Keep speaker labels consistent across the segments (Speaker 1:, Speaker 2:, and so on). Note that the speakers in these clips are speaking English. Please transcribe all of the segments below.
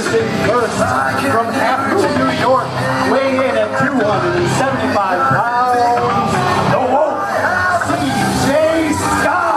Speaker 1: Thursday first from Appleton, New York, weighing in at 275 pounds, the Wolf, CJ Scott.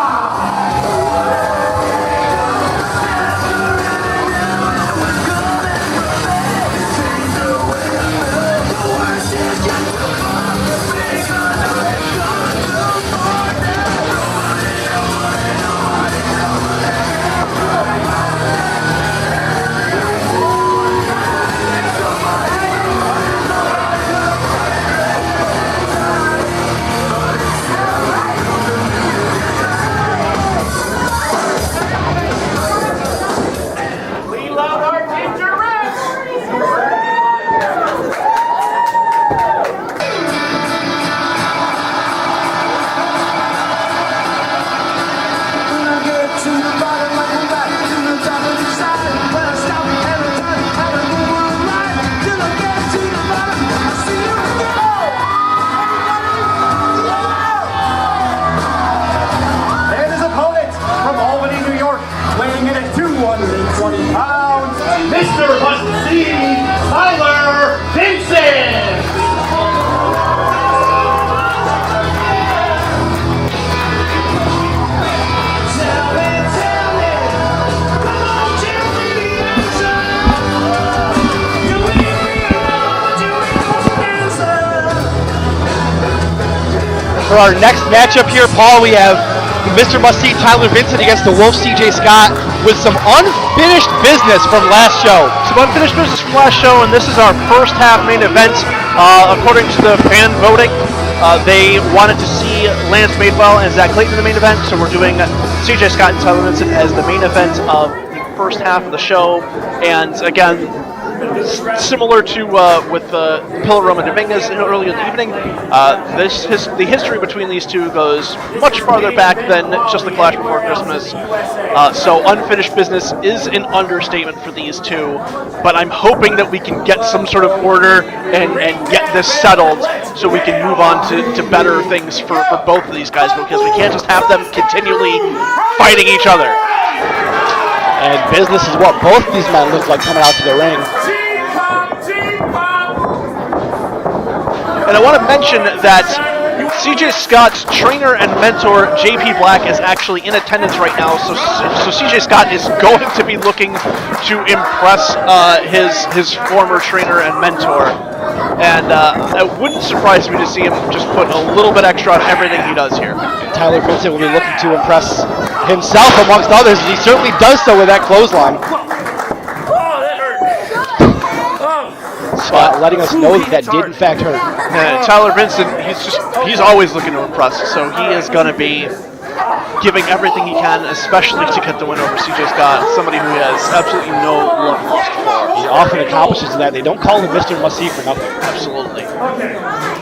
Speaker 1: Mr. Must-See, Tyler Vincent!
Speaker 2: For our next matchup here, Paul, we have Mr. Must-See Tyler Vincent against the Wolf CJ Scott with some unfinished business from last show.
Speaker 3: Some unfinished business from last show, and this is our first half main event. According to the fan voting, they wanted to see Lance Madewell and Zach Clayton in the main event, so we're doing CJ Scott and Tyler Vincent as the main event of the first half of the show. And again, similar to with Pillar Roman Dominguez earlier in the evening, the history between these two goes much farther back than just the Clash before Christmas. So unfinished business is an understatement for these two, but I'm hoping that we can get some sort of order and get this settled so we can move on to better things for both of these guys, because we can't just have them continually fighting each other.
Speaker 2: And business is what both these men look like coming out to the ring.
Speaker 3: And I want to mention that CJ Scott's trainer and mentor, JP Black, is actually in attendance right now, so CJ Scott is going to be looking to impress his former trainer and mentor. And it wouldn't surprise me to see him just put a little bit extra on everything he does here.
Speaker 2: And Tyler Vincent will be looking to impress himself amongst others, and he certainly does so with that clothesline. Scott letting us know that did in fact hurt.
Speaker 3: And Tyler Vincent, he's always looking to impress, so he is going to be giving everything he can, especially to get the win over CJ Scott, somebody who has absolutely no love lost for.
Speaker 2: He often accomplishes that. They don't call him Mr. Must-See for nothing.
Speaker 3: Absolutely.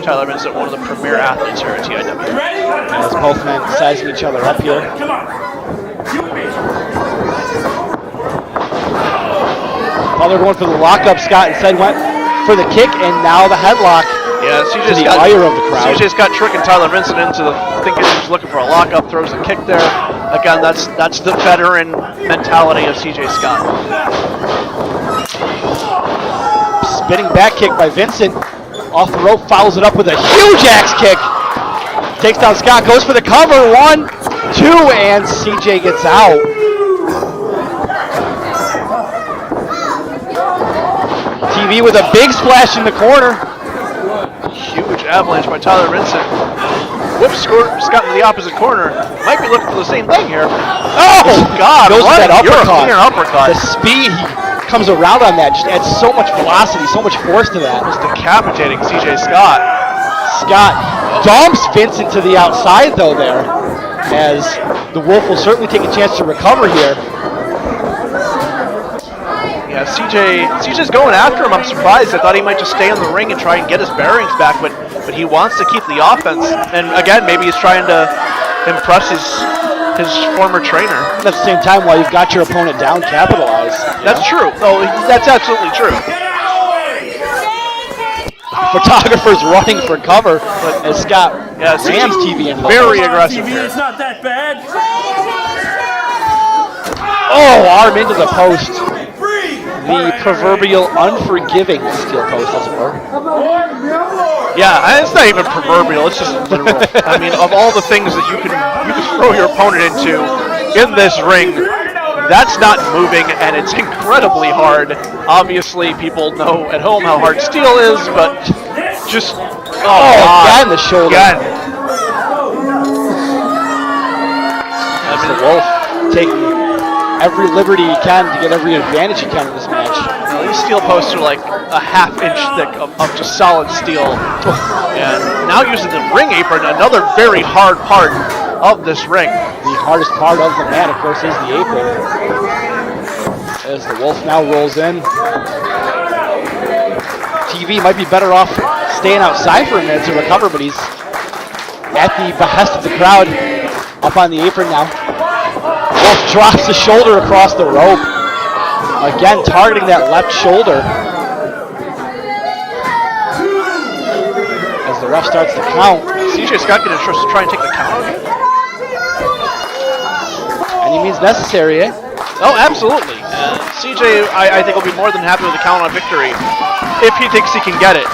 Speaker 3: Tyler Vincent, one of the premier athletes here at TIW.
Speaker 2: As both men sizing each other up here. While they're going for the lockup, Scott instead went for the kick, and now the headlock.
Speaker 3: Yeah,
Speaker 2: to the ire of the crowd.
Speaker 3: CJ's got tricking Tyler Vincent into thinking he's looking for a lockup, throws the kick there. Again, that's the veteran mentality of CJ Scott.
Speaker 2: Spinning back kick by Vincent. Off the rope, follows it up with a huge axe kick. Takes down Scott, goes for the cover. 1, 2, and CJ gets out. TV with a big splash in the corner.
Speaker 3: Huge avalanche by Tyler Vincent. Whoops, Scott in the opposite corner. Might be looking for the same thing here. Oh, God,
Speaker 2: goes
Speaker 3: what?
Speaker 2: That uppercut.
Speaker 3: You're a uppercut.
Speaker 2: The speed he comes around on that just adds so much velocity, so much force to that.
Speaker 3: Just decapitating CJ Scott.
Speaker 2: Scott dumps Vincent to the outside, though, there, as the Wolf will certainly take a chance to recover here.
Speaker 3: Yeah, CJ's going after him. I'm surprised. I thought he might just stay in the ring and try and get his bearings back, but he wants to keep the offense. And again, maybe he's trying to impress his former trainer.
Speaker 2: At the same time, while you've got your opponent down, capitalize.
Speaker 3: That's true. Oh, that's absolutely true.
Speaker 2: Photographer's running for cover, but as Scott rams TV in.
Speaker 3: Very aggressive here.
Speaker 1: It's not that bad.
Speaker 2: Oh, arm into the post. The proverbial unforgiving steel post, as it were.
Speaker 3: Yeah, and it's not even proverbial, it's just literal. I mean, of all the things that you can throw your opponent into in this ring, that's not moving, and it's incredibly hard. Obviously, people know at home how hard steel is, but just...
Speaker 2: again, the shoulder.
Speaker 3: Again.
Speaker 2: That's the Wolf taking every liberty he can to get every advantage he can in this match.
Speaker 3: Now, these steel posts are like a half-inch thick of just solid steel. And now using the ring apron, another very hard part of this ring.
Speaker 2: The hardest part of the mat, of course, is the apron. As the Wolf now rolls in. TV might be better off staying outside for a minute to recover, but he's at the behest of the crowd. Up on the apron now. Wolf drops the shoulder across the rope. Again, targeting that left shoulder. As the ref starts to count.
Speaker 3: CJ Scott going to try and take the count.
Speaker 2: Any means necessary, eh?
Speaker 3: Oh, absolutely. CJ, I think, will be more than happy with the count on victory if he thinks he can get it.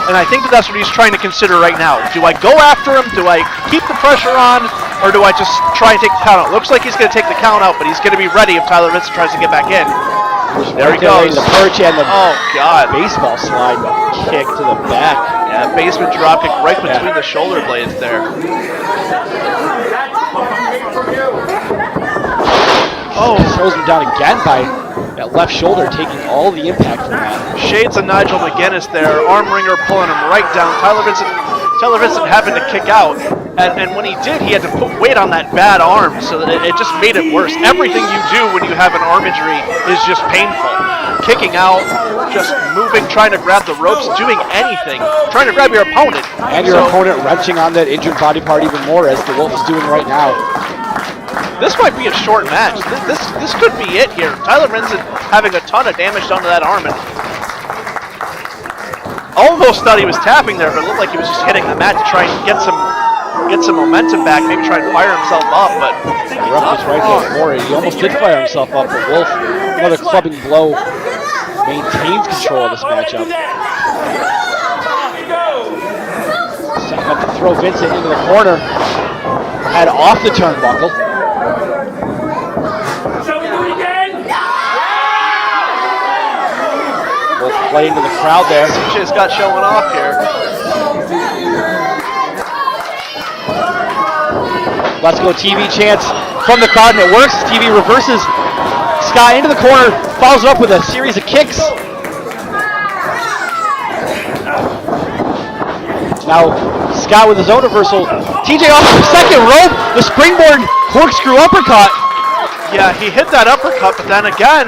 Speaker 3: And I think that's what he's trying to consider right now. Do I go after him? Do I keep the pressure on? Or do I just try and take the count out? Looks like he's going to take the count out, but he's going to be ready if Tyler Vincent tries to get back in. There he goes.
Speaker 2: The perch and the baseball
Speaker 3: God.
Speaker 2: slide kick to the back.
Speaker 3: Yeah, basement drop kick right between the shoulder blades there.
Speaker 2: Throws him down again by that left shoulder, taking all the impact from that.
Speaker 3: Shades of Nigel McGuinness there, arm wringer pulling him right down. Tyler Vincent having to kick out, and when he did, he had to put weight on that bad arm, so that it just made it worse. Everything you do when you have an arm injury is just painful. Kicking out, just moving, trying to grab the ropes, doing anything, trying to grab your opponent.
Speaker 2: And your opponent wrenching on that injured body part even more, as the Wolf is doing right now.
Speaker 3: This might be a short match. This could be it here. Tyler Vincent having a ton of damage done to that arm, and almost thought he was tapping there, but it looked like he was just hitting the mat to try and get some momentum back, maybe try and fire himself up, but
Speaker 2: the ref was right there for it. He almost did fire himself up, but Wolf, another clubbing blow, maintains control of this matchup. Setting up to throw Vincent into the corner, head off the turnbuckle. Wolf play into the crowd there.
Speaker 3: CJ's got showing off here.
Speaker 2: Let's go TV chants from the crowd, and it works. TV reverses Scott into the corner, follows it up with a series of kicks. Now Scott with his own reversal. TJ off the second rope, the springboard corkscrew uppercut.
Speaker 3: Yeah, he hit that uppercut, but then again,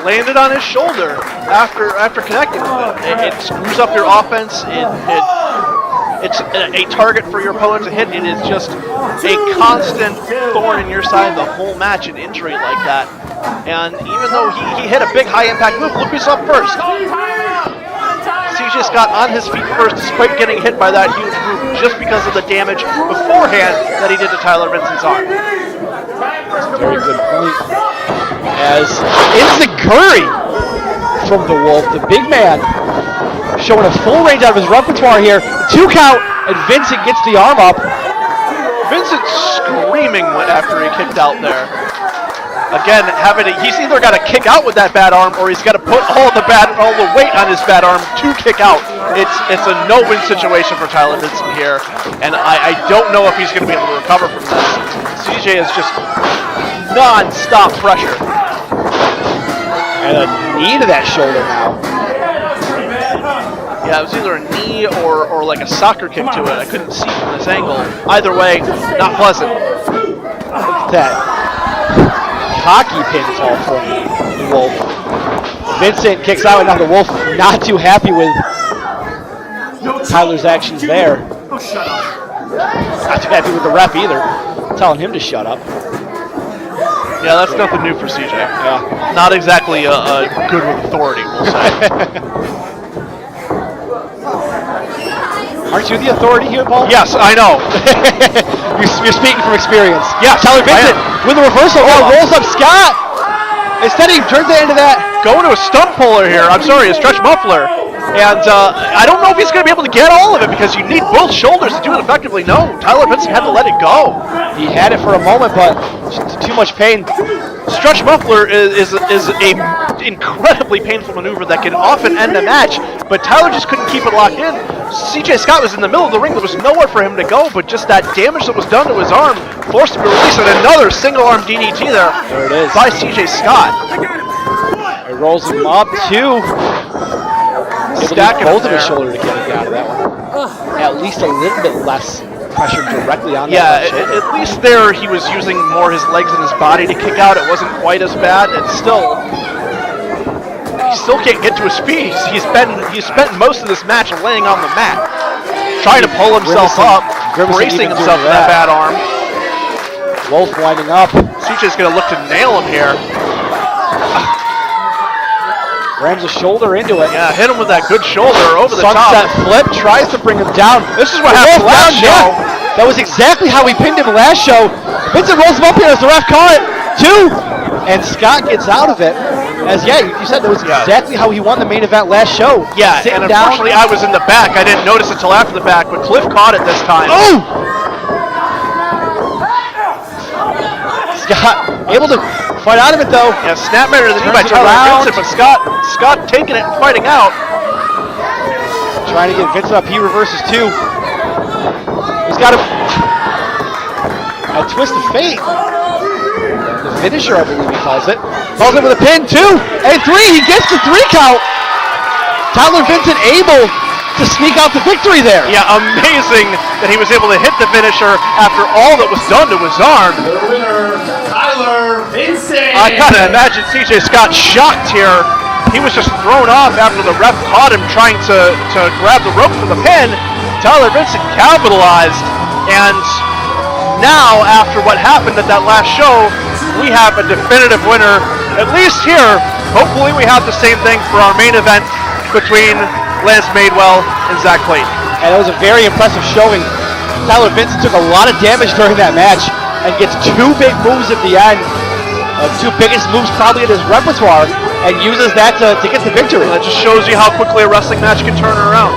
Speaker 3: landed on his shoulder after connecting with it. It screws up your offense. It's a target for your opponent to hit. It is just a constant thorn in your side the whole match, an injury like that. And even though he hit a big high-impact move, look who's up first. CJ Scott on his feet first, despite getting hit by that huge move, just because of the damage beforehand that he did to Tyler Vincent's arm.
Speaker 2: Very good point. As Enziguri from the Wolf, the big man, showing a full range out of his repertoire here. 2 count, and Vincent gets the arm up.
Speaker 3: Vincent screaming after he kicked out there. Again, he's either got to kick out with that bad arm, or he's got to put all the weight on his bad arm to kick out. It's a no-win situation for Tyler Vincent here, and I don't know if he's going to be able to recover from this. CJ is just non-stop pressure.
Speaker 2: And a knee to that shoulder now.
Speaker 3: Yeah, it was either a knee or like a soccer kick to it. I couldn't see from this angle. Either way, not pleasant.
Speaker 2: Look at that cocky pinfall from the Wolf. Vincent kicks out, and now the Wolf not too happy with Tyler's actions there. Not too happy with the ref either, telling him to shut up.
Speaker 3: Yeah, that's nothing new for CJ.
Speaker 2: Yeah.
Speaker 3: Not exactly a good with authority, we'll say.
Speaker 2: Aren't you the authority here, Paul?
Speaker 3: Yes, I know.
Speaker 2: You're speaking from experience.
Speaker 3: Yeah,
Speaker 2: Tyler Vincent with a reversal. Now rolls up Scott. Instead, he turns it into that
Speaker 3: going to a stump puller here. I'm sorry, a stretch muffler. And I don't know if he's going to be able to get all of it because you need both shoulders to do it effectively. No, Tyler Vincent had to let it go.
Speaker 2: He had it for a moment, but too much pain.
Speaker 3: Stretch muffler is a incredibly painful maneuver that can often end a match, but Tyler just couldn't keep it locked in. CJ Scott was in the middle of the ring. There was nowhere for him to go, but just that damage that was done to his arm forced him to release it. Another single-arm DDT there
Speaker 2: There it is.
Speaker 3: by CJ Scott.
Speaker 2: It rolls him up, two.
Speaker 3: Stacking
Speaker 2: both of
Speaker 3: him
Speaker 2: his
Speaker 3: there.
Speaker 2: shoulder to get it out of that one. At least a little bit less pressure directly on
Speaker 3: Yeah,
Speaker 2: that shoulder.
Speaker 3: at least there he was using more his legs and his body to kick out. It wasn't quite as bad, and still, he still can't get to his feet. He's spent most of this match laying on the mat, trying to pull himself up, bracing himself for that bad arm.
Speaker 2: Wolf winding up.
Speaker 3: CJ's gonna look to nail him here.
Speaker 2: Rams a shoulder into it.
Speaker 3: Yeah, hit him with that good shoulder over the
Speaker 2: Sunset
Speaker 3: top.
Speaker 2: flip, tries to bring him down.
Speaker 3: This is what happened last show.
Speaker 2: Yeah. That was exactly how we pinned him last show. Vincent rolls him up here as the ref caught it. Two. And Scott gets out of it. As you said, that was exactly how he won the main event last show.
Speaker 3: Yeah,
Speaker 2: Sitting
Speaker 3: and
Speaker 2: down.
Speaker 3: unfortunately I was in the back. I didn't notice it until after the fact, but Cliff caught it this time.
Speaker 2: Oh! Scott able to fight out of it though.
Speaker 3: Yeah, snapmare to the knee by
Speaker 2: Turns it
Speaker 3: Tyler
Speaker 2: around.
Speaker 3: Vincent, but Scott taking it and fighting out.
Speaker 2: Trying to get Vincent up. He reverses two. He's got a twist of fate. The finisher, I believe he calls it. Calls it with a pin, two and three. He gets the 3 count. Tyler Vincent able to sneak out the victory there.
Speaker 3: Yeah, amazing that he was able to hit the finisher after all that was done to his arm.
Speaker 1: The winner, Tyler Vincent.
Speaker 3: I gotta imagine CJ Scott shocked here. He was just thrown off after the ref caught him trying to grab the rope for the pin. Tyler Vincent capitalized, and now after what happened at that last show, we have a definitive winner, at least here. Hopefully we have the same thing for our main event between Lance Madewell and Zach Clayton.
Speaker 2: And it was a very impressive showing. Tyler Vincent took a lot of damage during that match and gets 2 big moves at the end. 2 biggest moves probably in his repertoire, and uses that to get the victory.
Speaker 3: That just shows you how quickly a wrestling match can turn around.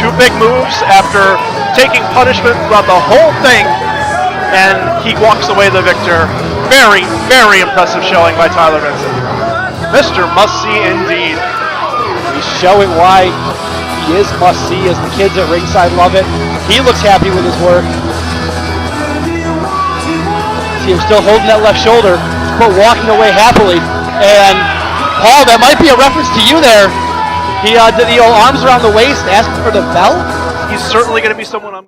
Speaker 3: 2 big moves after taking punishment throughout the whole thing, and he walks away the victor. Very, very impressive showing by Tyler Vincent. Mr. Must-See indeed.
Speaker 2: He's showing why he is must-see, as the kids at ringside love it. He looks happy with his work. See him still holding that left shoulder, but walking away happily. And Paul, that might be a reference to you there. He did the old arms around the waist, asking for the bell.
Speaker 3: He's certainly going to be someone I'm